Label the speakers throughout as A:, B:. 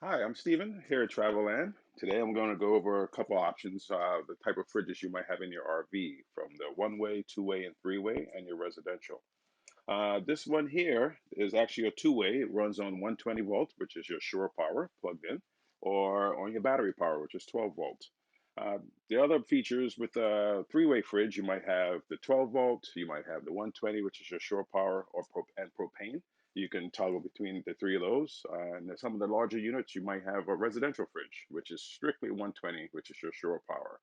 A: Hi, I'm Steven here at Traveland. Today I'm going to go over a couple options, the type of fridges you might have in your RV, from the one-way, two-way, and three-way, and your residential. This one here is actually a two-way. It runs on 120 volts, which is your shore power plugged in, or on your battery power, which is 12 volts. The other features with a three-way fridge, you might have the 12 volt, you might have the 120, which is your shore power, and propane. You can toggle between the three of those. And some of the larger units, you might have a residential fridge, which is strictly 120, which is your shore power.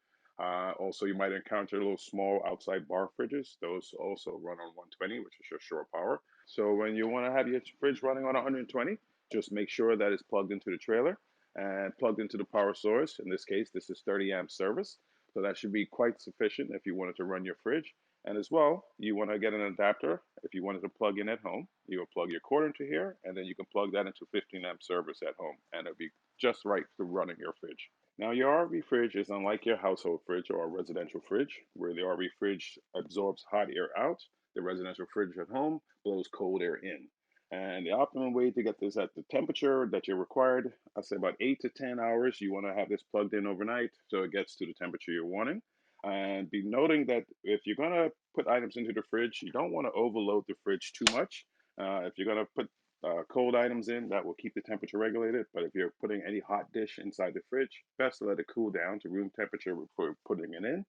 A: Also, you might encounter little small outside bar fridges. Those also run on 120, which is your shore power. So when you want to have your fridge running on 120, just make sure that it's plugged into the trailer and plugged into the power source. In this case, this is 30 amp service. So that should be quite sufficient if you wanted to run your fridge. And as well, you want to get an adapter. If you wanted to plug in at home, you will plug your cord into here, and then you can plug that into 15 amp service at home, and it'll be just right for running your fridge. Now, your RV fridge is unlike your household fridge or a residential fridge, where the RV fridge absorbs hot air out. The residential fridge at home blows cold air in. And the optimum way to get this at the temperature that you're required, I say about 8 to 10 hours. You want to have this plugged in overnight so it gets to the temperature you're wanting. And be noting that if you're going to put items into the fridge, you don't want to overload the fridge too much. If you're going to put cold items in, that will keep the temperature regulated. But if you're putting any hot dish inside the fridge, best to let it cool down to room temperature before putting it in.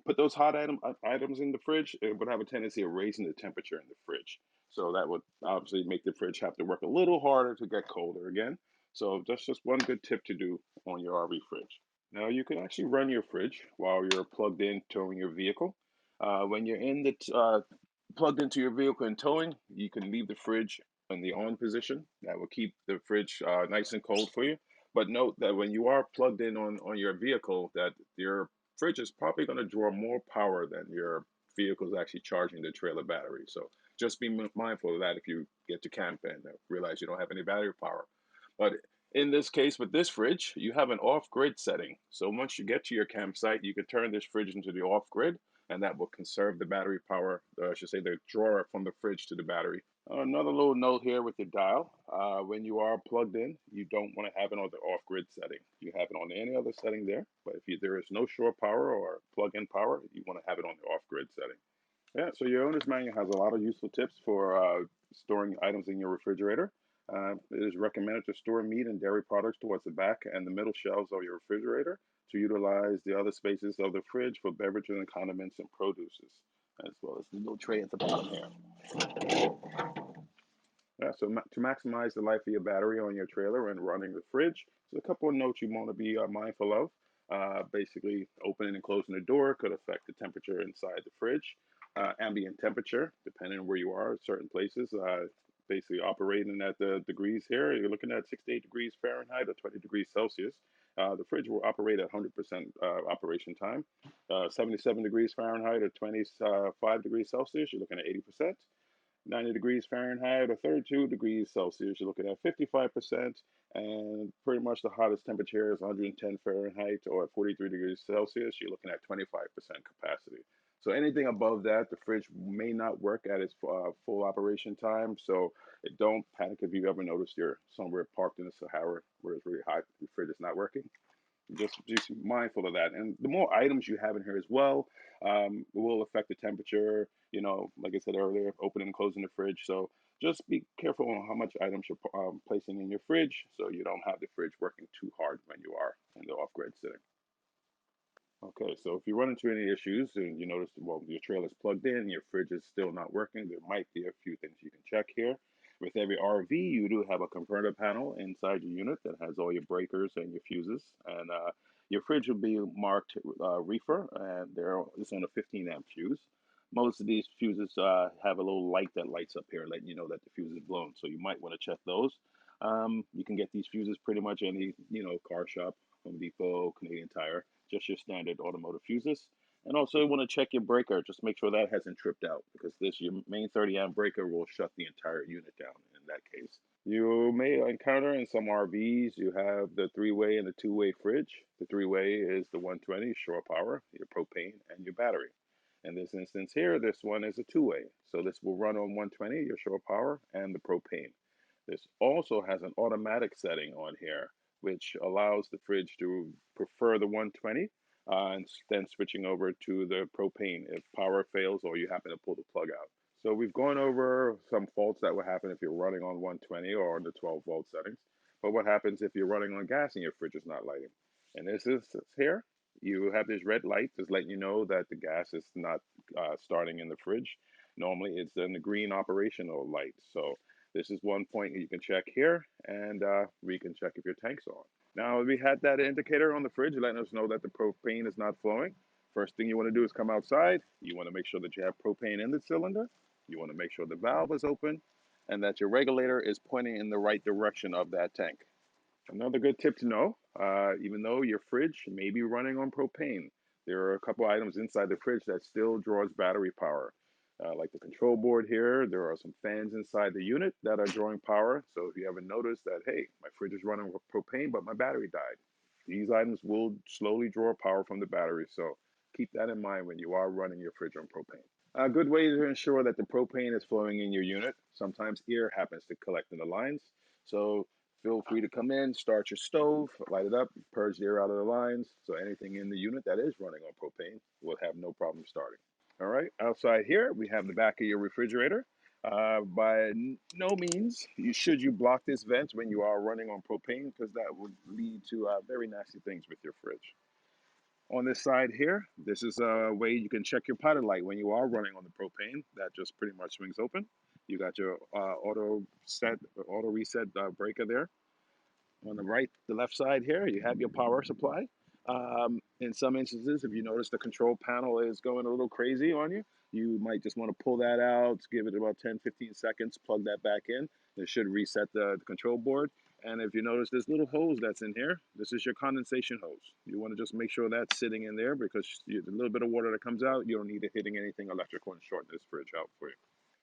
A: Put those items in the fridge, it would have a tendency of raising the temperature in the fridge. So that would obviously make the fridge have to work a little harder to get colder again. So that's just one good tip to do on your RV fridge. Now you can actually run your fridge while you're plugged in towing your vehicle. When you're in the plugged into your vehicle and towing, you can leave the fridge in the on position. That will keep the fridge nice and cold for you. But note that when you are plugged in on your vehicle, that your fridge is probably going to draw more power than your vehicle is actually charging the trailer battery. So just be mindful of that if you get to camp and realize you don't have any battery power. But in this case, with this fridge, you have an off-grid setting. So once you get to your campsite, you can turn this fridge into the off-grid, and that will conserve the battery power, I should say the drawer from the fridge to the battery. Another little note here with the dial. When you are plugged in, you don't want to have it on the off-grid setting. You have it on any other setting there, but if there is no shore power or plug-in power, you want to have it on the off-grid setting. Yeah, so your owner's manual has a lot of useful tips for storing items in your refrigerator. It is recommended to store meat and dairy products towards the back and the middle shelves of your refrigerator, to utilize the other spaces of the fridge for beverages and condiments and produces, as well as the little tray at the bottom here. Yeah, so to maximize the life of your battery on your trailer and running the fridge, so a couple of notes you want to be mindful of. Basically, opening and closing the door could affect the temperature inside the fridge. Ambient temperature, depending on where you are, certain places, basically operating at the degrees here, you're looking at 68 degrees Fahrenheit or 20 degrees Celsius. The fridge will operate at 100% operation time. 77 degrees Fahrenheit or 25 degrees Celsius, you're looking at 80%. 90 degrees Fahrenheit or 32 degrees Celsius, you're looking at 55%. And pretty much the hottest temperature is 110 Fahrenheit or 43 degrees Celsius, you're looking at 25% capacity. So anything above that, the fridge may not work at its full operation time. So don't panic if you ever noticed you're somewhere parked in the Sahara where it's really hot, the fridge is not working. Just mindful of that. And the more items you have in here as well, it will affect the temperature. You know, like I said earlier, opening and closing the fridge. So just be careful on how much items you're placing in your fridge, so you don't have the fridge working too hard when you are in the off-grid setting. Okay, so if you run into any issues and you notice, well, your trailer's plugged in, your fridge is still not working, there might be a few things you can check here. With every RV, you do have a converter panel inside your unit that has all your breakers and your fuses. And your fridge will be marked reefer, and it's on a 15 amp fuse. Most of these fuses have a little light that lights up here, letting you know that the fuse is blown. So you might want to check those. You can get these fuses pretty much any, car shop, Home Depot, Canadian Tire, just your standard automotive fuses. And also you want to check your breaker, just make sure that hasn't tripped out, because your main 30 amp breaker will shut the entire unit down in that case. You may encounter in some RVs, you have the three-way and the two-way fridge. The three-way is the 120 shore power, your propane, and your battery. In this instance here, this one is a two-way. So this will run on 120, your shore power, and the propane. This also has an automatic setting on here, which allows the fridge to prefer the 120 and then switching over to the propane if power fails or you happen to pull the plug out. So we've gone over some faults that will happen if you're running on 120 or on the 12-volt settings. But what happens if you're running on gas and your fridge is not lighting? And this is here, you have this red light just letting you know that the gas is not starting in the fridge. Normally it's in the green operational light. So this is one point you can check here, and we can check if your tank's on. Now we had that indicator on the fridge letting us know that the propane is not flowing. First thing you want to do is come outside. You want to make sure that you have propane in the cylinder. You want to make sure the valve is open and that your regulator is pointing in the right direction of that tank. Another good tip to know, even though your fridge may be running on propane, there are a couple items inside the fridge that still draws battery power. Like the control board here, there are some fans inside the unit that are drawing power. So if you ever notice that, hey, my fridge is running with propane, but my battery died, these items will slowly draw power from the battery. So keep that in mind when you are running your fridge on propane. A good way to ensure that the propane is flowing in your unit. Sometimes air happens to collect in the lines. So feel free to come in, start your stove, light it up, purge the air out of the lines. So anything in the unit that is running on propane will have no problem starting. All right, outside here, we have the back of your refrigerator. By no means should you block this vent when you are running on propane because that would lead to very nasty things with your fridge. On this side here, this is a way you can check your pilot light when you are running on the propane. That just pretty much swings open. You got your auto reset breaker there. On the right, the left side here, you have your power supply. In some instances, if you notice the control panel is going a little crazy on you, you might just want to pull that out, give it about 10-15 seconds, plug that back in. It should reset the control board. And if you notice this little hose that's in here, this is your condensation hose. You want to just make sure that's sitting in there because the little bit of water that comes out, you don't need it hitting anything electrical and shorting this fridge out for you.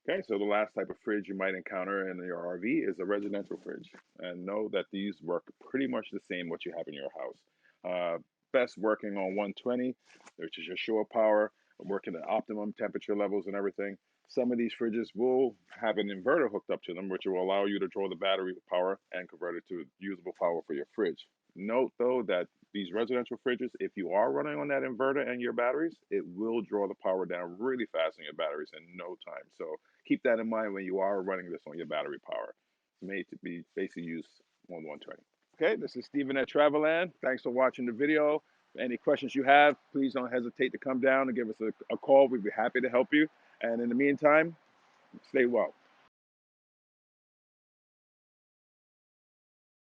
A: Okay, so the last type of fridge you might encounter in your RV is a residential fridge. And know that these work pretty much the same what you have in your house. Best working on 120, which is your shore power, working at optimum temperature levels and everything. Some of these fridges will have an inverter hooked up to them, which will allow you to draw the battery power and convert it to usable power for your fridge. Note though that these residential fridges, if you are running on that inverter and your batteries, it will draw the power down really fast on your batteries in no time. So keep that in mind when you are running this on your battery power. It's made to be basically used on 120. Okay, this is Steven at Traveland. Thanks for watching the video. Any questions you have, please don't hesitate to come down and give us a call. We'd be happy to help you. And in the meantime, stay well.